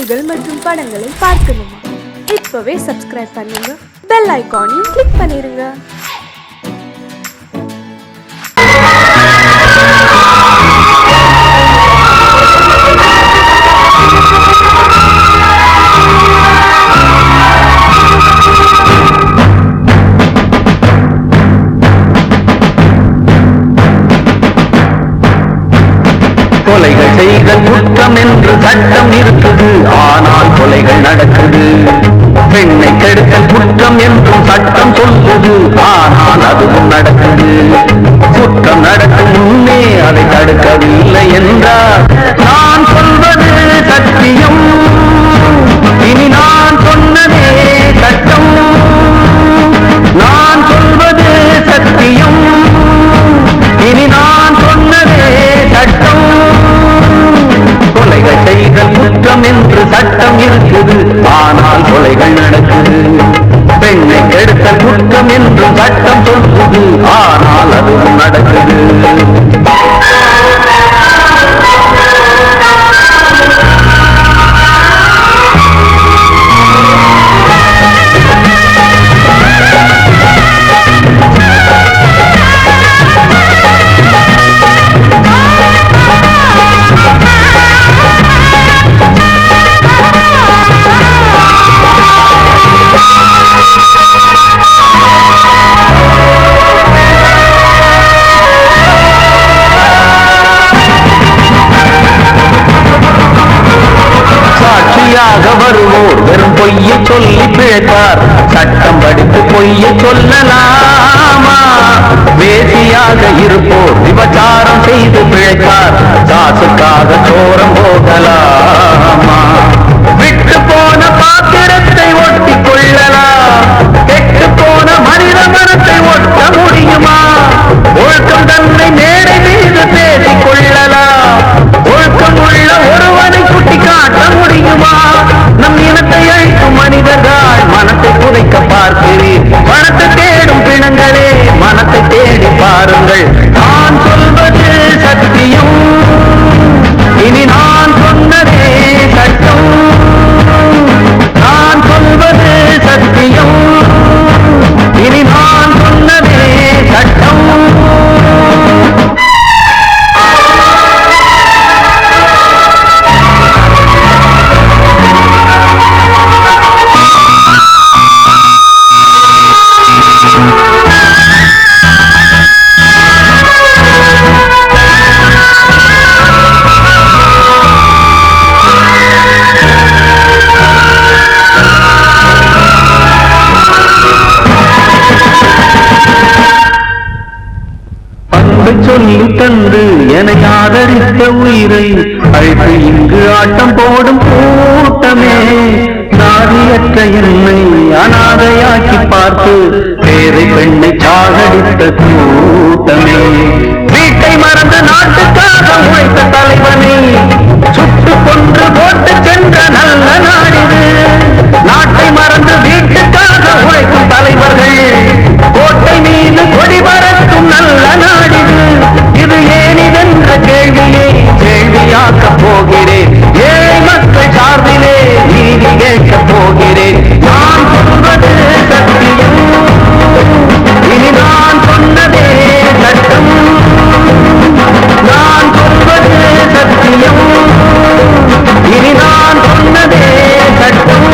பாடல்கள் மற்றும் படங்களை பார்க்கணுமா? இப்பவே சப்ஸ்கிரைப் பண்ணுங்க, பெல் ஐகானையும் கிளிக் பண்ணிருங்க. கொலைகள் செய்தல் குற்றம் என்று சட்டம் இருக்குது, ஆனால் கொலைகள் நடக்குது. பெண்ணை கெடுத்தல் குற்றம் என்றும் சட்டம் சொல்லுது, ஆனால் அதுவும் நடக்குது. குற்றம் நடக்கும் முன்னே அதை தடுக்கவில்லை என்றால் நான் சொல்வது சத்தியம், இனி நான் சொன்னதே சட்டம். நான் சொல்வது சத்தியம், இனி நான் சொன்னதே சட்டம். கொலைகள் செய்தல் குற்றம் என்று சட்டம் இருக்குது, ஆனால் கொலைகள் நடக்குது. பெண்ணை கெடுத்தல் குற்றம் என்று சட்டம் சொல்லுது, ஆனால் அதுவும் நடக்குது. வருவோர் வெறும் பொய்யை சொல்லி பிழைத்தார், சட்டம் படித்து பொய்யை சொல்லலாமா? வேசியாக இருப்போர் விபச்சாரம் செய்து பிழைத்தார், காசுக்காக சோரம் போகலாமா? விட்டு போன பாத்திரத்தை ஒட்டி கொள்ளலாம், கெட்டு போன மனித மனத்தை ஒட்ட முடியுமா? ஒழுக்கம் தன்னை மேடை மீது பேசிக் கொள்ளலாம், ஒழுக்கம் உள்ள ஒருவனை சுட்டி காட்ட முடியுமா? நம் இனத்தை அழிக்கும் மனிதர்கள் மனத்தை புதைக்க பார்க்கிறேன். பணத்தை தேடும் பிணங்களே, மனத்தை தேடி பாருங்கள். நான் சொல்வது சத்தியம், இனி நான் சொன்னதே சட்டம். நான் சொல்வது சத்தியம், இனி நான் சொன்னதே சட்டம். சொல்லி தந்து என ஆதரித்த உயிரை அழைத்து இங்கு ஆட்டம் போடும் கூட்டமே, நாதியற்ற என்னை அனாதையாக்கி பார்த்து பேரை பெண்ணை சாகடித்த கூட்டமே, வீட்டை மறந்து நாட்டுக்காக உழைத்த தலைவனை சுட்டு கொன்று போட்டு சென்ற நல்ல நாடிது. நாட்டை மறந்து வீட்டுக்காக உழைக்கும் தலைவர்கள் கோட்டை மீது கொடி பறக்கும் நல்ல நாடிது. இது ஏனிதென்ற கேள்வியை கேள்வியாக்கப் போகிறேன், ஏழை மக்கள் சார்பிலே நீதி கேட்கப் போகிறேன். நான் சொல்வது சத்தியம், இனி நான் சொன்னதே சட்டம். நான் சொல்வது சத்தியம், இனி நான் சொன்னதே சட்டம்.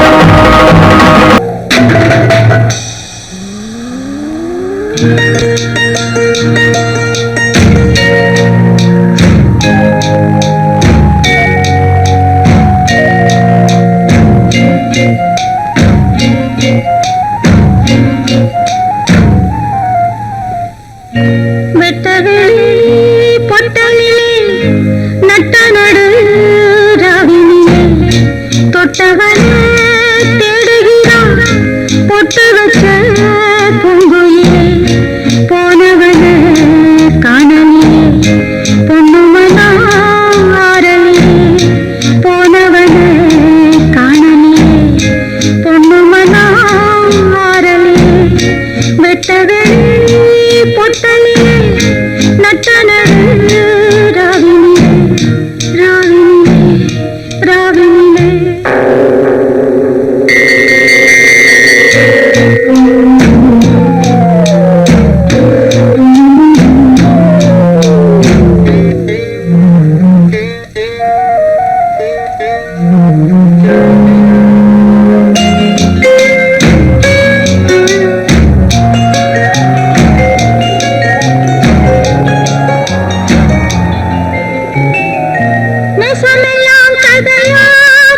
ராவினிலே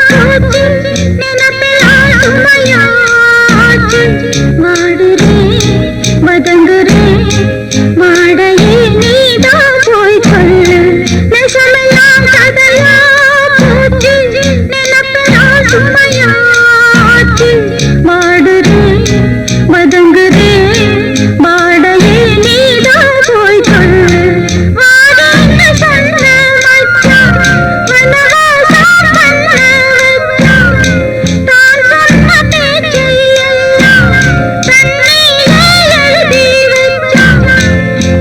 போச்சு நினைப்பெல்லாம் சுமையாச்சு வாடுறேன் வதங்குறேன் வாடையே நீதான் போய் சொல்லு நெசமெல்லாம் கதையா போச்சு நினைப்பெல்லாம் சுமையாச்சு வாடுறேன் வதங்குறேன் வாடையே நீதான் போய் சொல்லு வாடன்னு சொன்ன மச்சான் வனவாசம் பண்ண வச்சான் தான் சொன்ன பேச்சையெல்லாம் தண்ணியிலே எழுதி வச்சான்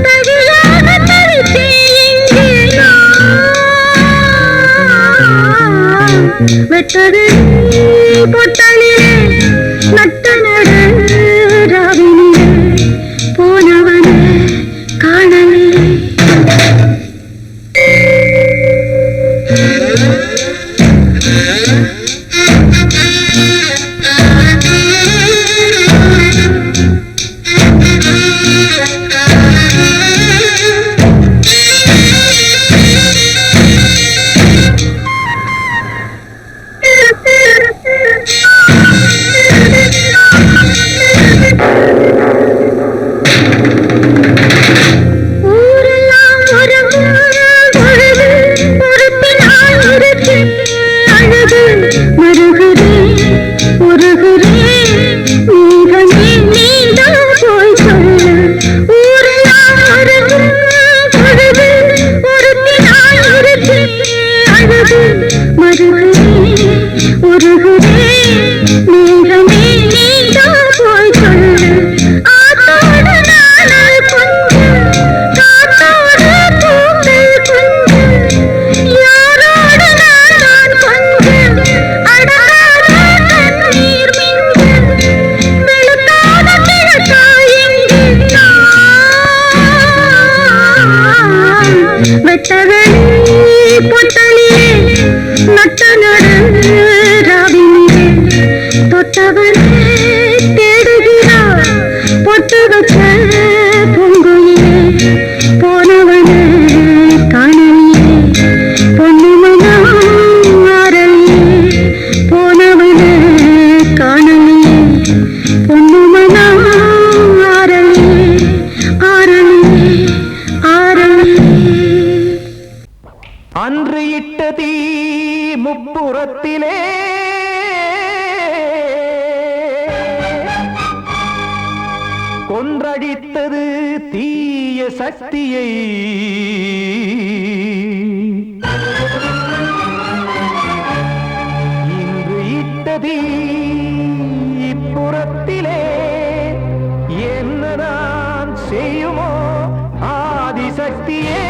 தவியாக தவித்தேன் இங்கே நான் வெட்டது பொட்டலிலே நட்ட நடு ராவினிலே போனவனே காணவில்லை ஊரெல்லாம் ஒரு பொழுது பொறுப்பினால் இருக்கு அழகு மருகுறேன் உருகுறேன் நீகமே நீதான் போய் சொல்லு ஊரெல்லாம் ஒரு பொழுது பொறுப்பினால் இருக்கு அழகு மருகுறேன் உருகுறேன் நீகமே நீதான் போய் சொல்லு ஆத்தோடு நாள் கொஞ்சம் காத்தோடு பூக்கள் கொஞ்சம் யாரோடு நான் கொஞ்சம் அடராத கண்ணீர் மிஞ்சம் வெளுக்காத கிழக்கா எங்கே நான் வெட்டவெளி பொட்டலிலே நட்ட நடு ராவினிலே தொட்டவனே தேடுகிறார் பொட்டு வச்ச பூங்குயிலே போனவனே காணலியே பொன்னுமனா ஆரலியே போனவனே காணலியே பொன்னுமனா ஆரலியே ஆரலியே ஆரலியே அன்று இட்ட தீ முப்புறத்திலே கொன்றடித்தது தீய சக்தியை இன்று இட்ட தீ இப்புறத்திலே என்னதான் செய்யுமோ ஆதிசக்தியே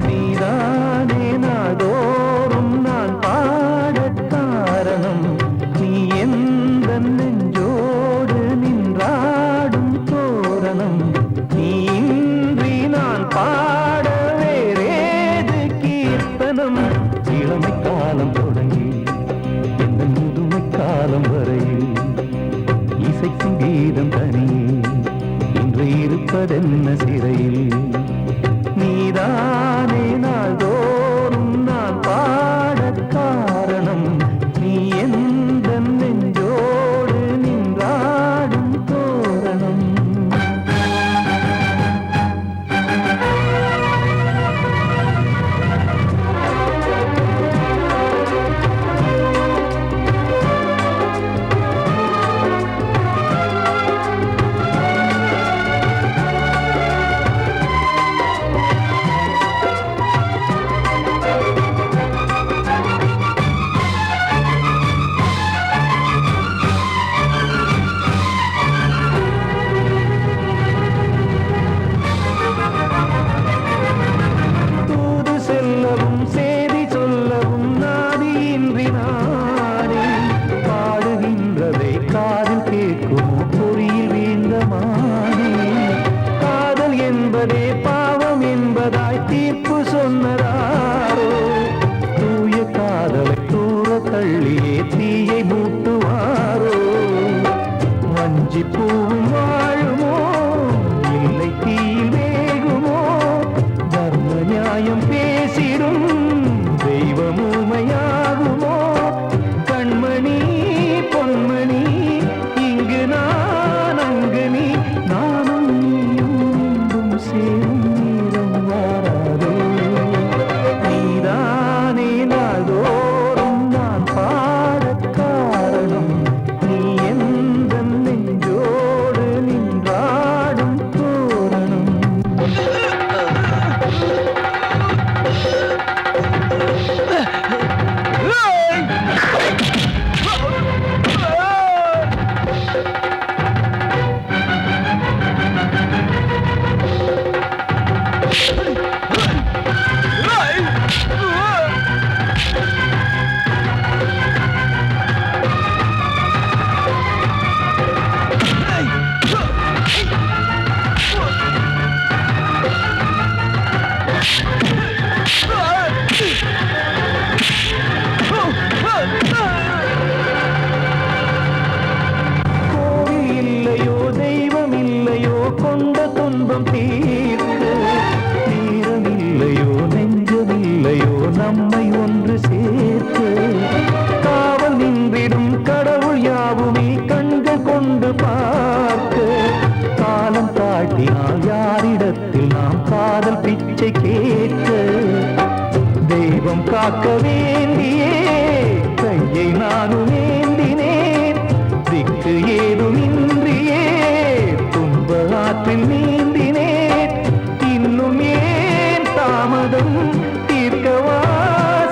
நீதானே நாள்தோறும் நான் பாடக் காரணம் நீ எந்த நெஞ்சோடு நின்றாடும் தோரணம் நீ இன்றி நான் காக்க வேண்டியே கையை நானும் ஏந்தினேன் திக்கு ஏதுமின்றியே துன்ப ஆற்றில் நீந்தினேன் இன்னும் ஏன் தாமதம் தீர்க்கவா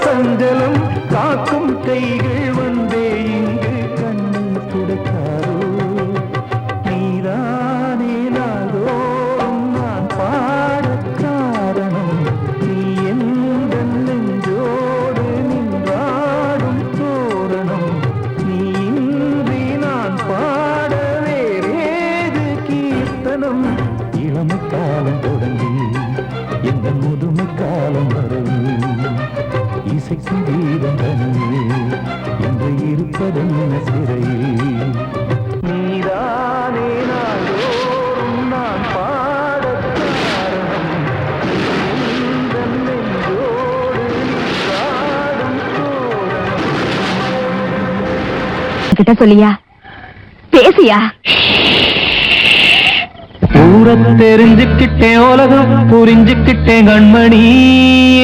சஞ்சலம் காக்கும் கைகள் வந்தே இங்கு கண்ணீர் துடைக்காரோ நீதானே நாள்தோறும் நான் பாடக் காரணம் நீ எந்த நெஞ்சோடு நின்றாடும் தோரணம் நீ இன்றி நான் பாட வேறேது கீர்த்தனம் இளமை காலம் தொடங்கி எந்த முதுமை காலம் வரை இசைக்கு வீதம் தனியே என்று இருப்பதென்ன சிறையில் நீதானே நாள்தோறும் நான் பாடக் காரணம் எந்த நெஞ்சோடு நின்றாடும் தோரணம் கிட்ட சொல்லியா பேசியா ஊரத் தெரிஞ்சுக்கிட்டேன் உலகம் புரிஞ்சுக்கிட்டேன் கண்மணி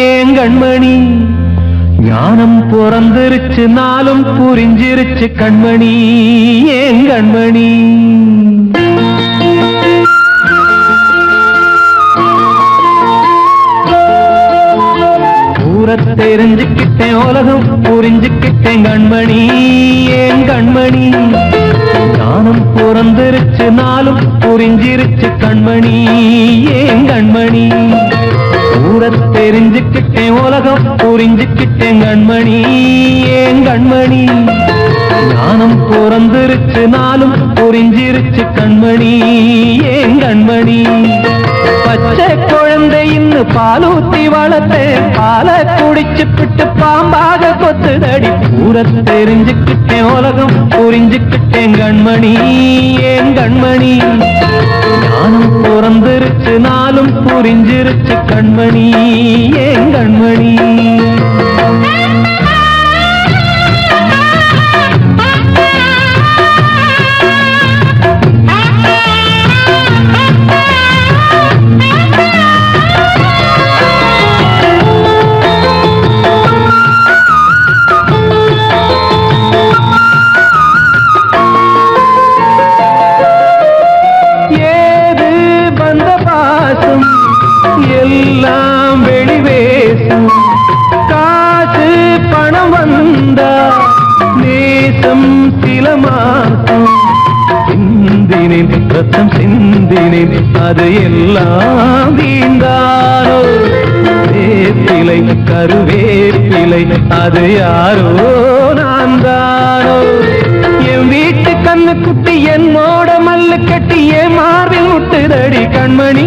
ஏன் கண்மணி ஞானம் பிறந்திருச்சு நாளும் புரிஞ்சிருச்சு கண்மணி ஏன் கண்மணி ஊரத் தெரிஞ்சுக்கிட்டேன் உலகம் புரிஞ்சுக்கிட்டேன் கண்மணி ஏன் கண்மணி ஞானம் பிறந்திருச்சு நாளும் புரிஞ்சிருச்சு கண்மணி ஏன் கண்மணி ஊரத் தெரிஞ்சுக்கிட்டேன் உலகம் புரிஞ்சுக்கிட்டேன் கண்மணி ஏன் கண்மணி ஞானம் பிறந்திருச்சு நாளும் புரிஞ்சிருச்சு கண்மணி ஏன் கண்மணி பச்சை குழந்தை இன்னும் பாலூத்தி வளர்த்தேன் பாலை குடிச்சு பிட்டு பாம்பாக கொத்துதடி ஊரத் தெரிஞ்சுக்கிட்டேன் உலகம் புரிஞ்சுக்கிட்டேன் கண்மணி ஏன் கண்மணி ஞானம் பிறந்திருச்சு நாளும் புரிஞ்சிருச்சு கண்மணி ஏன் கண்மணி எல்லாம் வெளிவேசும் காசு பணம் வந்தா நேசம் சில மாசம் சிந்தினேன் ரத்தம் சிந்தினேன் அது எல்லாம் வீந்தாரோ வேப்பிலை கருவேப்பிலை அது யாரோ நான் தானோ என் வீட்டு கண்ணு குட்டி என் மோட மல்லு கட்டி என் மார்பில் முட்டுதடி கண்மணி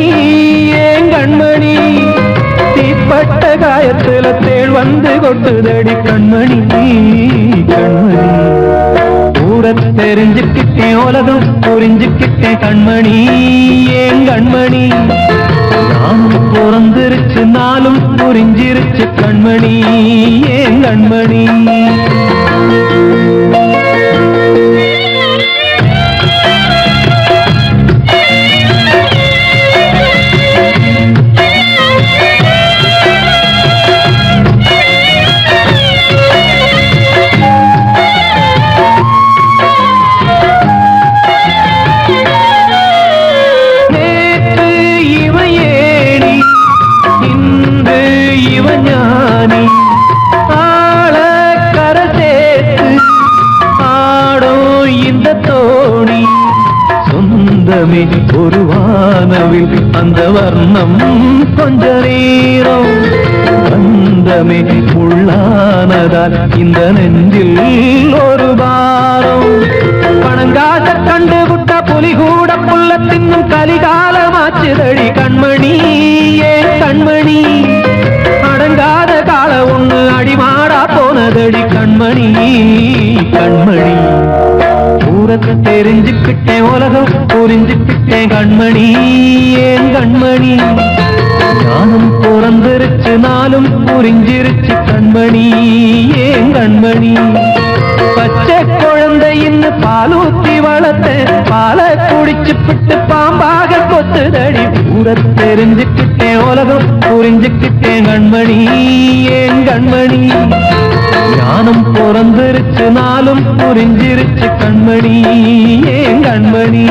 ஏன் கண்மணி தீப்பட்ட காயத்துல தேள் வந்து கொட்டுதடி கண்மணி கண்மணி ஊரத் தெரிஞ்சுக்கிட்டேன் உலகம் புரிஞ்சுக்கிட்டேன் கண்மணி ஏன் கண்மணி நானும் பிறந்திருச்சு நாளும் புரிஞ்சிருச்சு கண்மணி ஏன் கண்மணி ஒரு வானவில் அந்த வர்ணம் கொஞ்ச நேரம் பந்தமே உள்ளானதால் இந்த நெஞ்சில் ஒரு பாரம் பணங்காச கண்டு விட்ட புலி கூட புல்ல தின்னும் கலிகாலமாச்சுதடி கண்மணி ஏன் கண்மணி அடங்காத கால ஒண்ணு அடிமாடா போனதடி கண்மணி கண்மணி ஊரத் தெரிஞ்சுக்கிட்டேன் உலகம் புரிஞ்சுக்கிட்டேன் கண்மணி ஏன் கண்மணி ஞானம் பிறந்திருச்சு நாளும் புரிஞ்சிருச்சு கண்மணி ஏன் கண்மணி பச்சை குழந்தை இன்னும் பாலூத்தி வளர்த்தேன் பாலை குடிச்சு பிட்டு பாம்பாக கொத்துதடி ஊரத் தெரிஞ்சுக்கிட்டேன் உலகம் புரிஞ்சுக்கிட்டேன் கண்மணி ஏன் கண்மணி ஞானம் பிறந்திருச்சு நாளும் புரிஞ்சிருச்சு கண்மணி ஏன் கண்மணி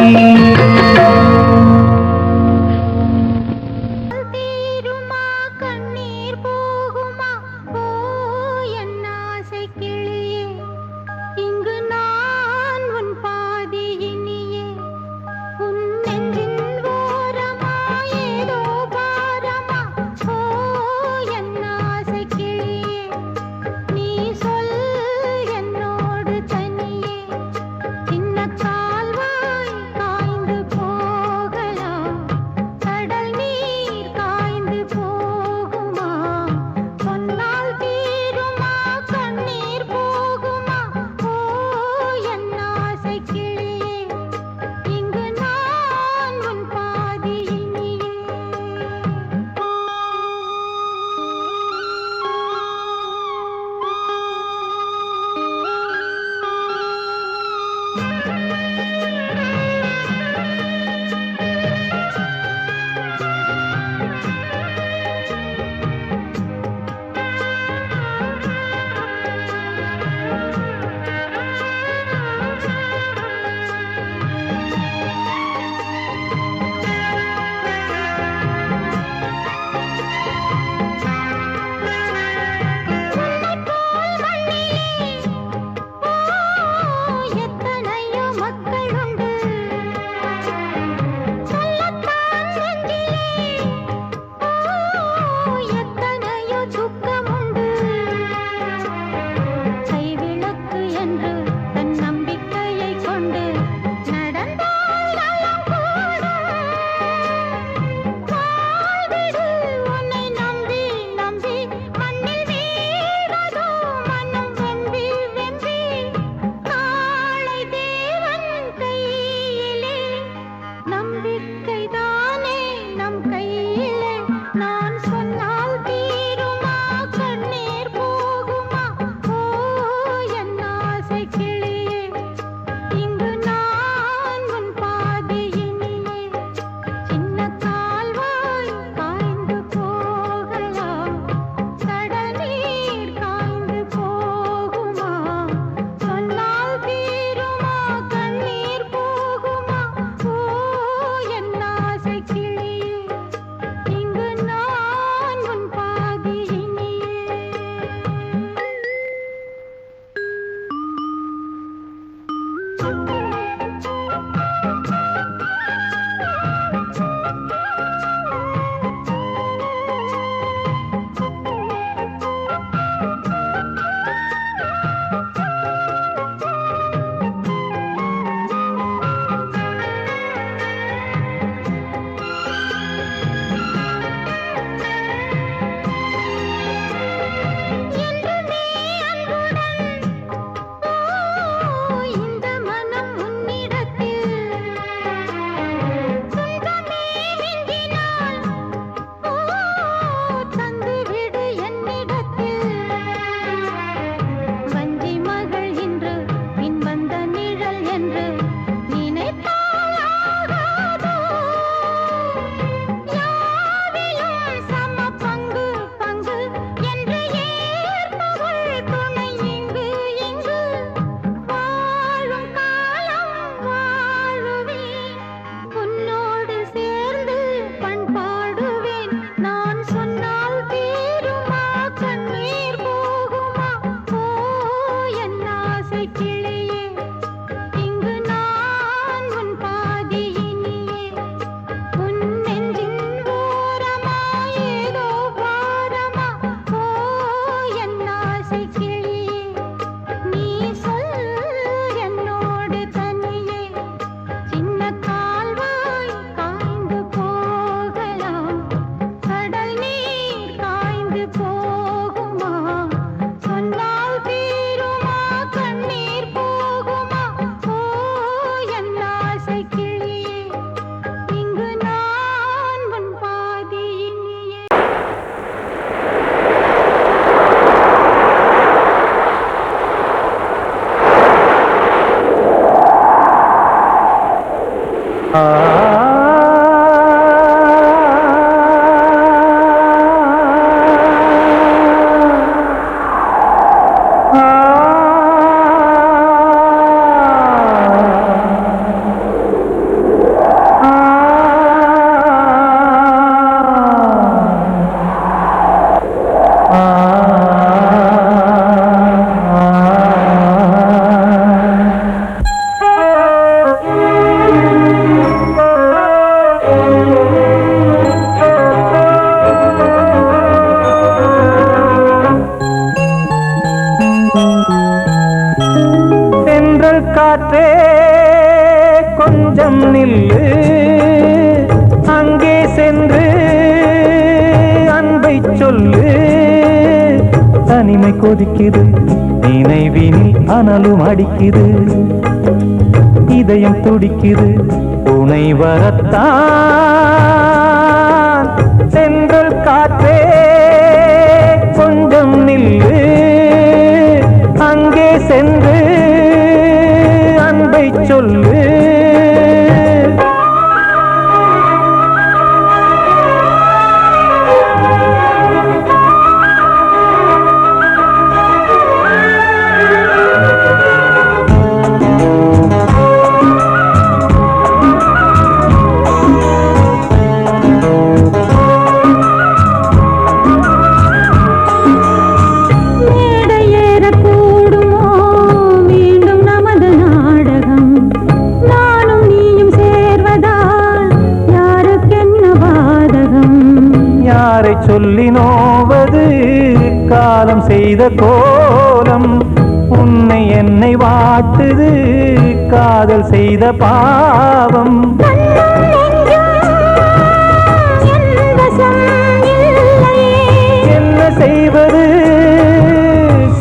தென்றல் காற்றே கொஞ்சம் நில்லு, அங்கே சென்று அன்பை சொல்லு. தனிமை கொதிக்குது, நினைவினில் அனலும் அடிக்குது, இதயம் துடிக்குது துணை வரத்தான். தென்றல் காற்றே கொஞ்சம் நில்லு, அங்கே சென்று அன்பை சொல்லு. சொல்லி நோவது காலம் செய்த கோலம், உன்னை என்னை வாட்டுது காதல் செய்த பாவம். என்ன செய்வது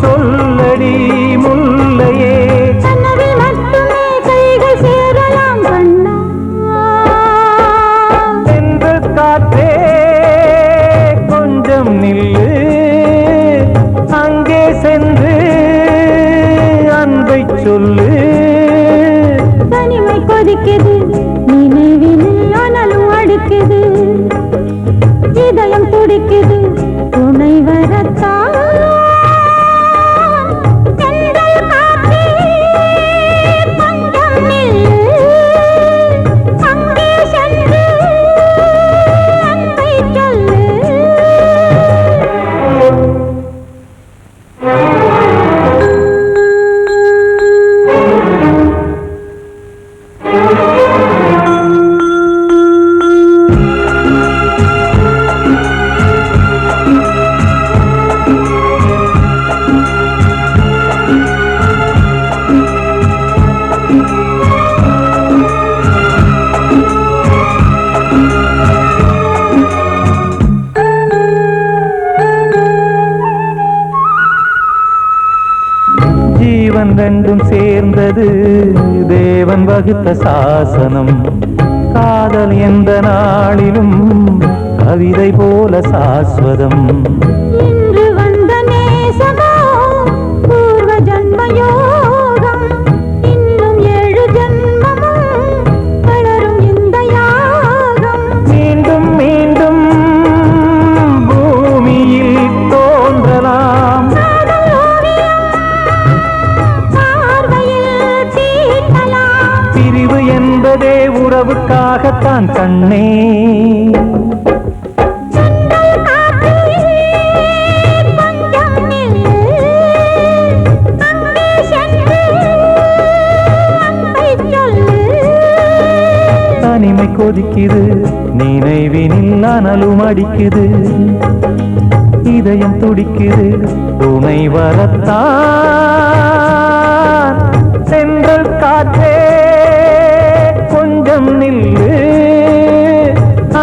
சொல்லடி முல்லையே, தென்றல் காற்றே கொஞ்சம் நில்லு, அங்கே சென்று அன்பை சொல்லு. தனிமை கொதிக்குது, நினைவினில் அனலும் அடிக்குது, இதயம் துடிக்குது துணை வரத்தான். தென்றல் காற்றே கொஞ்சம் நில்லு, அங்கே சென்று அன்பை சொல்லு. ஜீவன் ரெண்டும் சேர்ந்தது தேவன் வகுத்த சாசனம், காதல் எந்த நாளிலும் கவிதை போல சாஸ்வதம். இன்று வந்த நேசமோ பூர்வ ஜன்ம யோகம், இன்னும் 7 ஜன்மமும் வளரும் இந்த யாகம். மீண்டும் மீண்டும் பூமியில் தோன்றலாம், பிரிவு என்பதே உறவுக்காகத்தான் கண்ணே. தனிமை கொதிக்குது, நினைவினில் அனலும் அடிக்குது, இதயம் துடிக்குது துணை வரத்தான். தென்றல் காற்றே கொஞ்சம் நில்லு,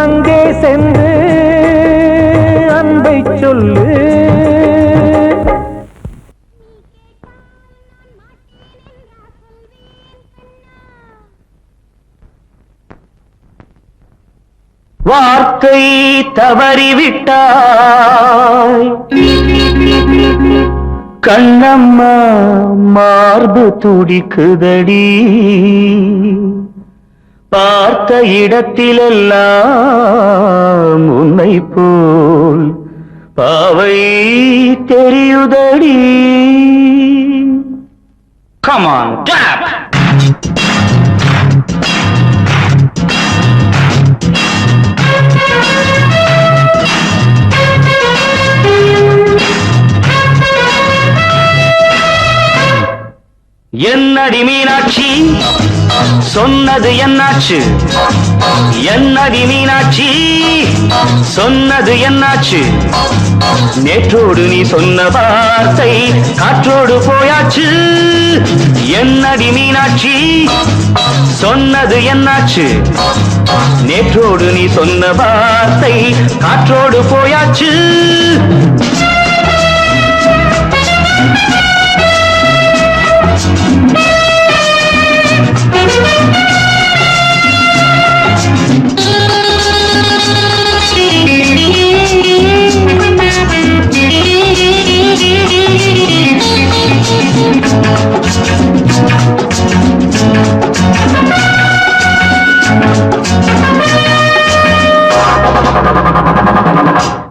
அங்கே சென்று அன்பை சொல்லு. வார்த்தை தவறிவிட்டாய் கண்ணம்மா, மார்பு துடிக்குதடி, பார்த்த இடத்திலெல்லாம் உன்னை போல் பாவை தெரியுதடி. Come on, clap! என்னடி மீனாட்சி சொன்னது என்னாச்சு, என்னடி மீனாட்சி சொன்னது என்னாச்சு, நேற்றோடு நீ சொன்ன வார்த்தை காற்றோடு என்னடி மீனாட்சி சொன்னது என்னாச்சு நேற்றோடு நீ சொன்ன வார்த்தை காற்றோடு போயாச்சு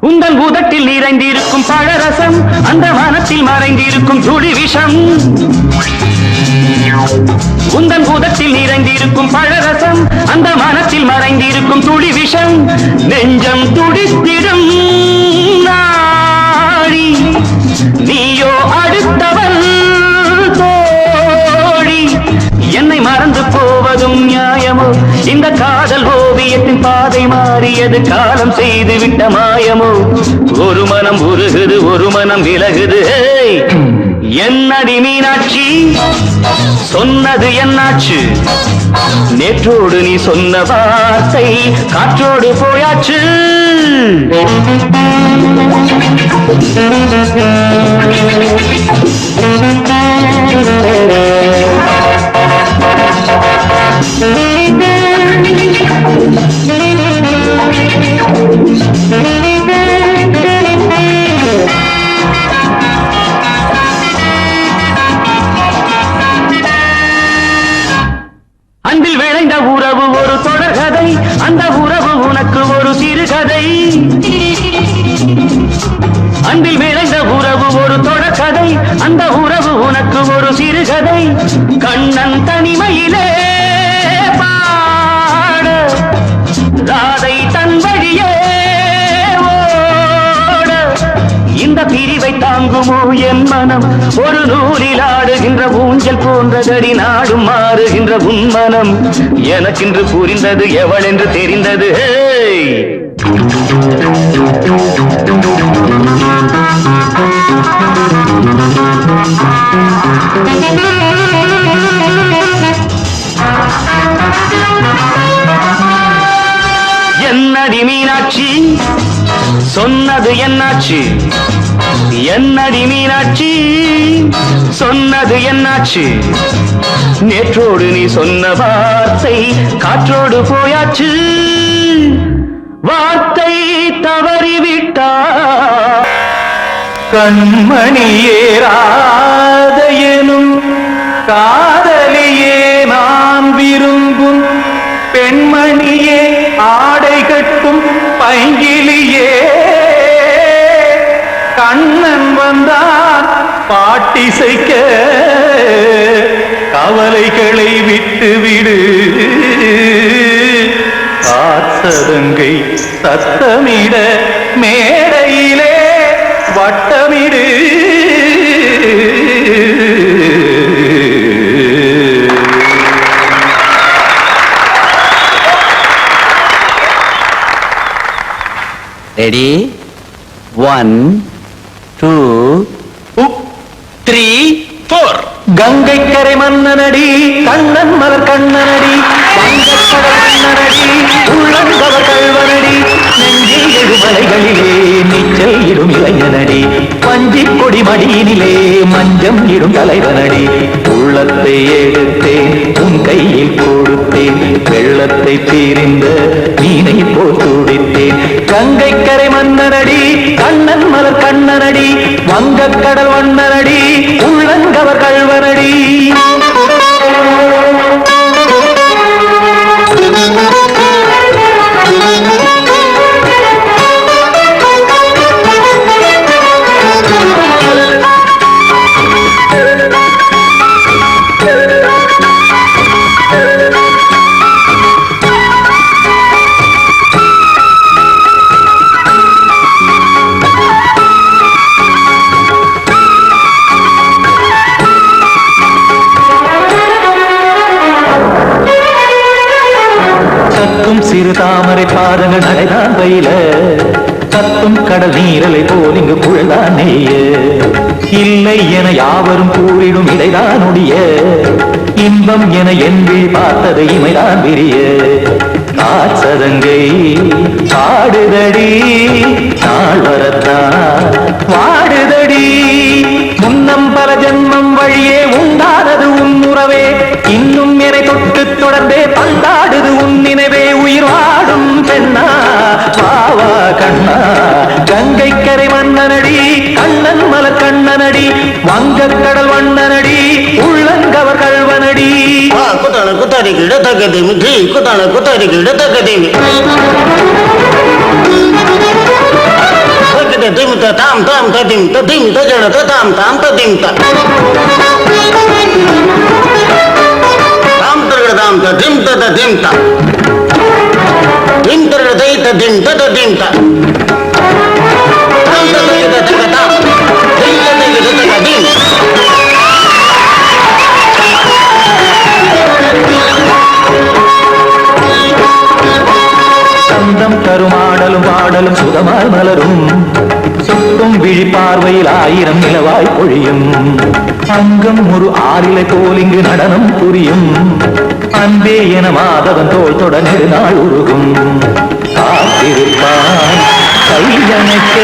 உந்தன் உதட்டில் நிறைந்திருக்கும் பழரசம் அந்த மனத்தில் மறைந்திருக்கும் துளி விஷம் உந்தன் உதட்டில் நிறைந்திருக்கும் பழரசம் அந்த மனத்தில் மறைந்திருக்கும் துளி விஷம் நெஞ்சம் துடித்திடும் நாடி நீயோ அடுத்தவன் தோழி என்னை மறந்து போவதும் நியாயமோ இந்த காதல் ஓவியத்தின் பாதை மாறியது காலம் செய்து விட்ட மாயமோ ஒரு மனம் உருகுது ஒரு மனம் விலகுது என்னடி மீனாட்சி சொன்னது என்னாச்சு நேற்றோடு நீ சொன்ன வார்த்தை காற்றோடு போயாச்சு அன்பில் விளைந்த உறவு ஒரு தொடர்கதை அந்த உறவு உனக்கு ஒரு சிறுகதை அன்பில் விளைந்த உறவு ஒரு தொடர்கதை அந்த உறவு உனக்கு ஒரு சிறுகதை கண்ணன் தனிமையிலே பாட ராதை தன் வழியே ஓட இந்த பிரிவை தாங்குமோ என் மனம் ஒரு நூலில் ஆடுகின்ற ஊஞ்சல் போன்றதடி நாடும் மாறுகின்ற உன்மனம் எனக்கென்று புரிந்தது எவள் என்று தெரிந்தது என்னடி மீனாட்சி சொன்னது என்னாச்சு என்னடி மீனாட்சி சொன்னது என்னாச்சு நேற்றோடு நீ சொன்ன வார்த்தை காற்றோடு போயாச்சு வார்த்தை தவறிவிட்டா கண்மணியேராத எனும் காதலியே நான் விரும்பும் பெண்மணியே ஆடை கட்டும் பைங்கிலியே கண்ணன் வந்தான் பாட்டிசைக்க கவலைகளை விட்டுவிடு காசதங்கை சத்தமிட மேடையிலே வட்டமிடு ரெடி 1 2 3 4 கங்கை கரை மன்னனடி கண்ணன் மலர் கண்ணனடி வங்கக்கடல் மன்னனடி உள்ளங்கவர் கல்வனடி நெஞ்சில் எழுமலைகளிலே நீச்சல் இடும் இளைஞனடி பஞ்சிக் கொடி மடியினிலே மஞ்சம் இடும் தலைவனடி உள்ளத்தை எடுத்தேன் உன் கையில் கொடுத்தேன் வெள்ளத்தை தீரிந்த மீனை போல் துடித்தேன் கங்கை கரை மன்னனடி கண்ணன் மலர் கண்ணனடி வங்கக்கடல் வண்ணனடி உள்ளங்கவர் கல்வனடி சிறு தாமரை பாதங்கள் நடைதான் பயில கத்தும் கடல் நீரலை போல் இங்கு புழதான் நெய்ய இல்லை என யாவரும் கூறிடும் இடைதானுடைய இன்பம் என என்பி பார்த்தது இமைதான் விரிய காச்சதங்கை பாடுதடி நாள் வரத்தான் வாடுதடி முன்னம் பல ஜென்மம் வழியே உண்டானது உன் உறவே இன்னும் என்னை தொட்டு தொடர்ந்தே பந்தாடுது உன் நினைவே உயிர் வாடும் பெண்ணா பாவா கண்ணா கங்கை கரை மன்னனடி கண்ணன் மலர் கண்ணனடி வங்கக் கடல் வண்ணனடி உள்ளங்கவர் கல்வனடி குத்தான குத்தாரிக்கு இடத்தக்கதேமி டி குத்தான குத்தாரிக்கு இடத்தக்கதேமி திமுத்த தாம் தாம் ததிம் ததிம் தஜட தாம் தாம் ததிம் தாம் தரகட தாம் ததிம் ததிம் தாம் திம் தரகட தை ததிம் ததிம் தாம் தாம் ததிம் ததிம் தாம் திம் ததிம் ததிம் சந்தம் தருமாடலும் பாடலும் சுகமாய் மலரும் சுட்டும் விழிப்பார்வையில் ஆயிரம் நிலவாய் பொழியும் அங்கம் ஒரு ஆறிலை போல் இங்கு நடனம் புரியும் அன்பே என மாதவன் தோள் தொட நெடுநாள் உருகும் காத்திருப்பான் கையணைக்க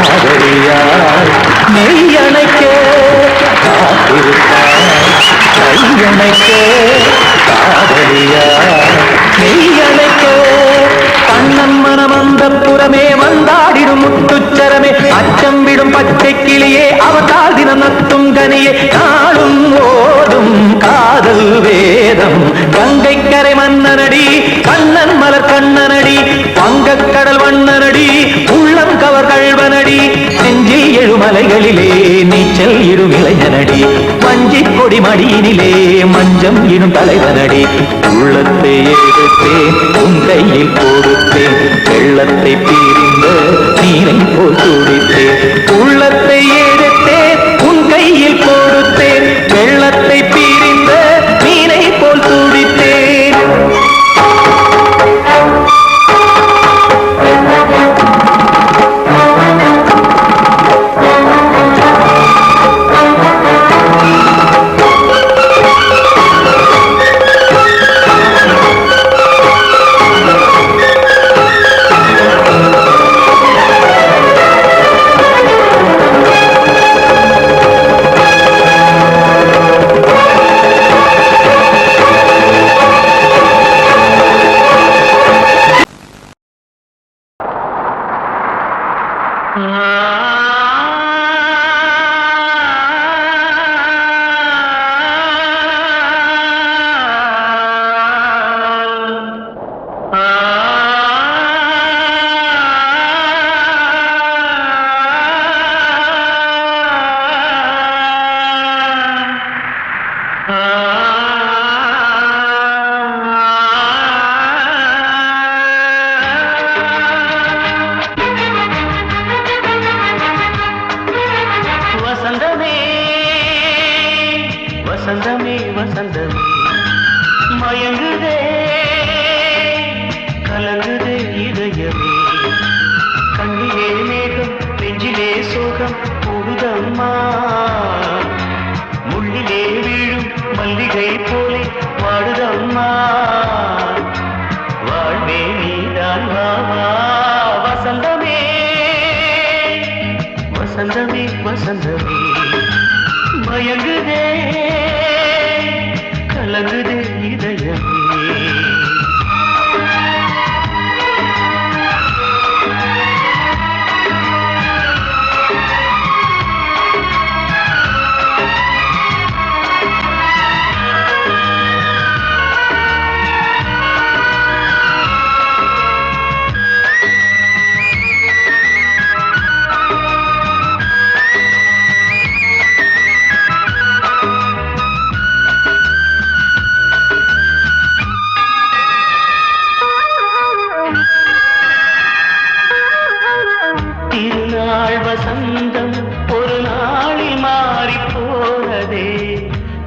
காதலியார் மெய்யணைக்க காத்திருப்பான் கையணைக்க காதலியார் மெய்யணைக்க கண்ணன் மனமந்த புறமே வந்தாடிடும் முத்துச்சரமே அச்சம் விடும் பச்சை கிளியே அவதால் தினம் நத்தும் கனியே நாளும் ஓடும் காதல் வேதம் கங்கை கரை மன்னனடி கண்ணன் மலர் கண்ணனடி வங்கக் கடல் வண்ணனடி உள்ளம் கவர் கழ்வனடி நெஞ்சில் எழுமலைகளிலே நீச்சல் இடும் இளைஞனடி வஞ்சி கொடி மடியினிலே மஞ்சம் இடும் தலைவனடி உள்ளத்தை எடுத்தேன் உன் கையில் கொடுத்தேன் வெள்ளத்தை பிரிந்த நீரை போல் துடித்தேன் உள்ளத்தை எடுத்தேன் உன் கையில் கொடுத்தேன் வெள்ளத்தை பிரிந்த நீரை போல் துடித்தேன் வசந்தமே வசந்தமே மயங்குதே கலங்குதே இதயமே கண்ணிலே மேகம் நெஞ்சிலே சோகம் கூடுதம்மா முள்ளிலே வீழும் மல்லிகை போலே வாடுதம்மா வாழ்வே நீதான் வாவா வசந்தமே வசந்தமே வசந்தமே மயங்குதே கலங்குதே இதயமே வசந்தம் ஒரு நாளில் மாறி போனதே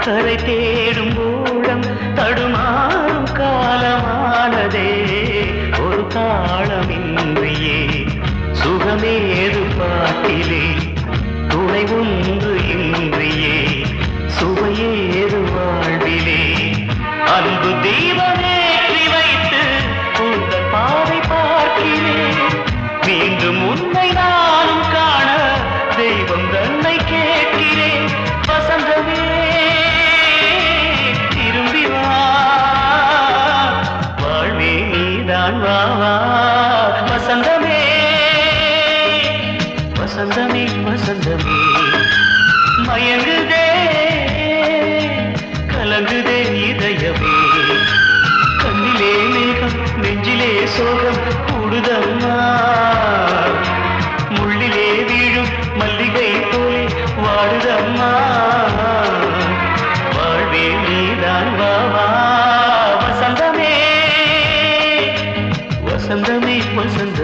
கரை தேடும் ஊடம் தடுமாறும் காலமானதே ஒரு தாளமின்றியே சுகமேது பாட்டிலே துணை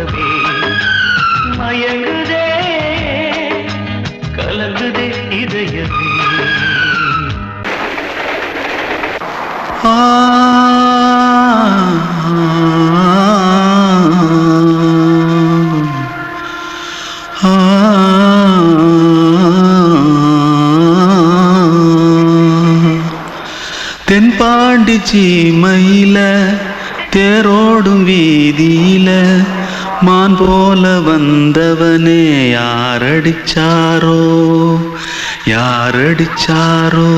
மனமே மயங்குதே கலங்குதே இதயமே. தென்பாண்டி சீமையில தேரோடும் வீதியில மான் போல வந்தவனே யாரடிச்சாரோ யாரடிச்சாரோ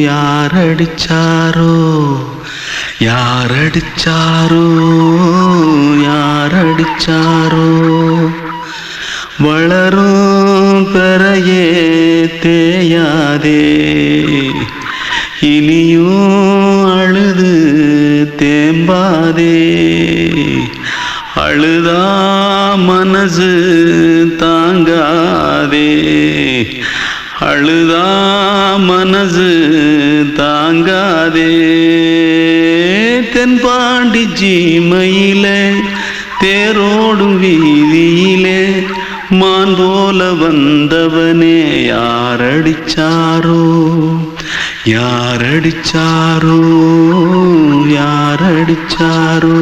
யாரடிச்சாரோ யாரடிச்சாரோ யாரடிச்சாரோ வளரும் பெறையே தேயாதே இனியும் அழுது தேம்பாதே அழுதா மனசு தாங்காதே அழுதா மனசு தாங்காதே தென்பாண்டி சீமையிலே தேரோடும் வீதியிலே மான் போல வந்தவனே யாரடிச்சாரோ யாரடிச்சாரோ யாரடிச்சாரோ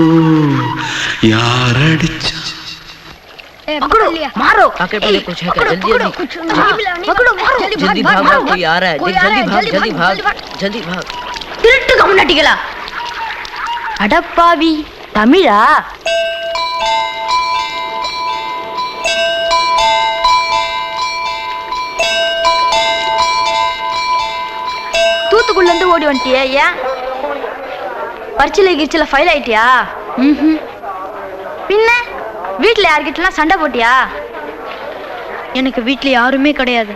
யாரடிச்சா पकड़ो मारो आके पहले कुछ है क्या जल्दी पकड़ो मारो जल्दी भाग भाग कोई आ रहा है जल्दी भाग जल्दी भाग திருட்டு கம்முனட்டிகளா அடப்பாவி தமிழா தூத்துக்குள்ள இருந்து ஓடி வந்துட்டியா ஏன் பரிச்சையில கிரிச்சல ஃபைல் ஆயிட்டியா பின்ன வீட்டுல யார்கிட்டலாம் சண்டை போட்டியா எனக்கு வீட்டுல யாருமே கிடையாது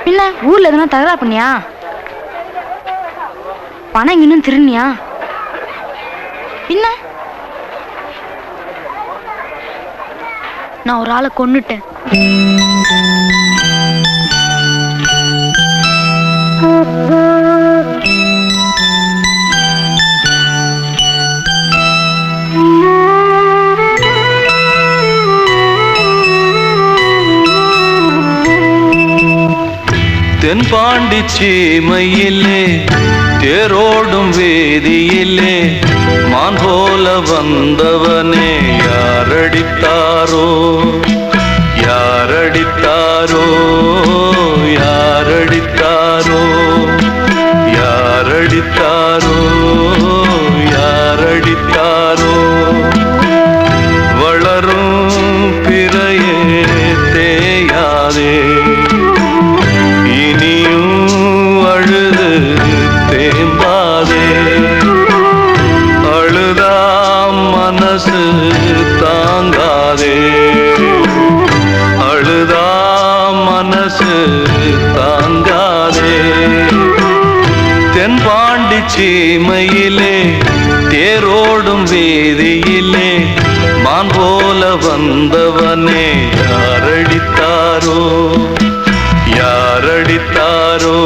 பின்ன ஊர்ல எதுனா தகராறு பண்ணியா பணம் இன்னும் திருநியா பின்ன நான் ஒரு ஆளை கொன்னுட்டேன் தென்பாண்டி சீமையிலே தேரோடும் வேதியிலே மான் போல வந்தவனே யாரடித்தாரோ யாரடித்தாரோ யாரடித்தாரோ யாரடித்தாரோ யாரடித்தாரோ வளரும் பிறையே தேயாதே இனியும் அழுது தேம்பாதே அழுதா மனசு தாங்காதே அழுதா மனசு தாங்காதே தென்பாண்டி சீமையிலே தேரோடும் வீதியிலே மான் போல வந்தவனே யாரடித்தாரோ யாரடித்தாரோ